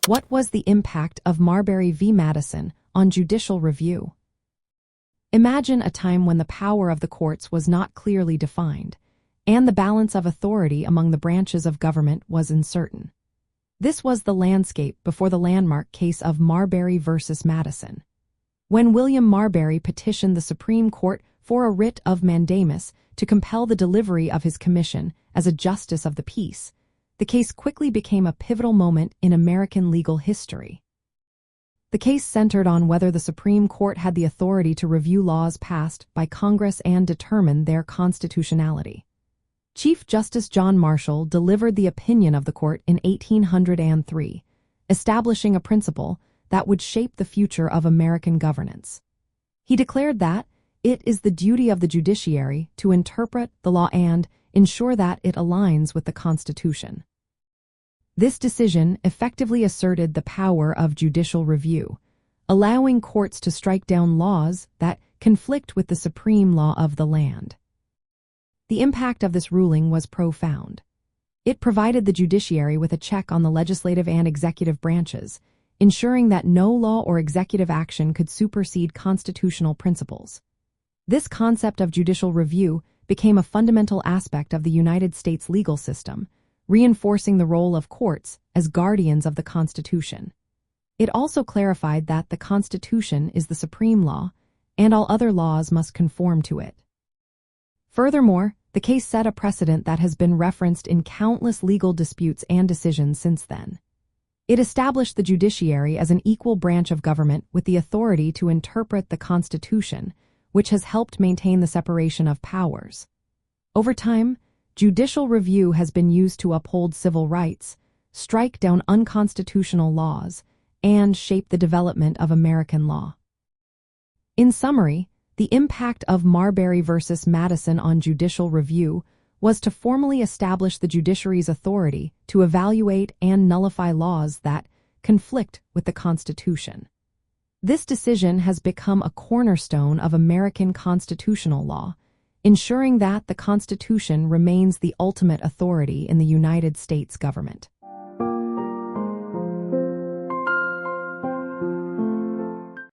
What was the impact of Marbury v. Madison on judicial review? Imagine a time when the power of the courts was not clearly defined, and the balance of authority among the branches of government was uncertain. This was the landscape before the landmark case of Marbury v. Madison. When William Marbury petitioned the Supreme Court for a writ of mandamus to compel the delivery of his commission as a justice of the peace, the case quickly became a pivotal moment in American legal history. The case centered on whether the Supreme Court had the authority to review laws passed by Congress and determine their constitutionality. Chief Justice John Marshall delivered the opinion of the court in 1803, establishing a principle that would shape the future of American governance. He declared that it is the duty of the judiciary to interpret the law and ensure that it aligns with the Constitution. This decision effectively asserted the power of judicial review, allowing courts to strike down laws that conflict with the supreme law of the land. The impact of this ruling was profound. It provided the judiciary with a check on the legislative and executive branches, ensuring that no law or executive action could supersede constitutional principles. This concept of judicial review became a fundamental aspect of the United States legal system, reinforcing the role of courts as guardians of the Constitution. It also clarified that the Constitution is the supreme law, and all other laws must conform to it. Furthermore, the case set a precedent that has been referenced in countless legal disputes and decisions since then. It established the judiciary as an equal branch of government with the authority to interpret the Constitution, which has helped maintain the separation of powers. Over time, judicial review has been used to uphold civil rights, strike down unconstitutional laws, and shape the development of American law. In summary, the impact of Marbury v. Madison on judicial review was to formally establish the judiciary's authority to evaluate and nullify laws that conflict with the Constitution. This decision has become a cornerstone of American constitutional law, ensuring that the Constitution remains the ultimate authority in the United States government.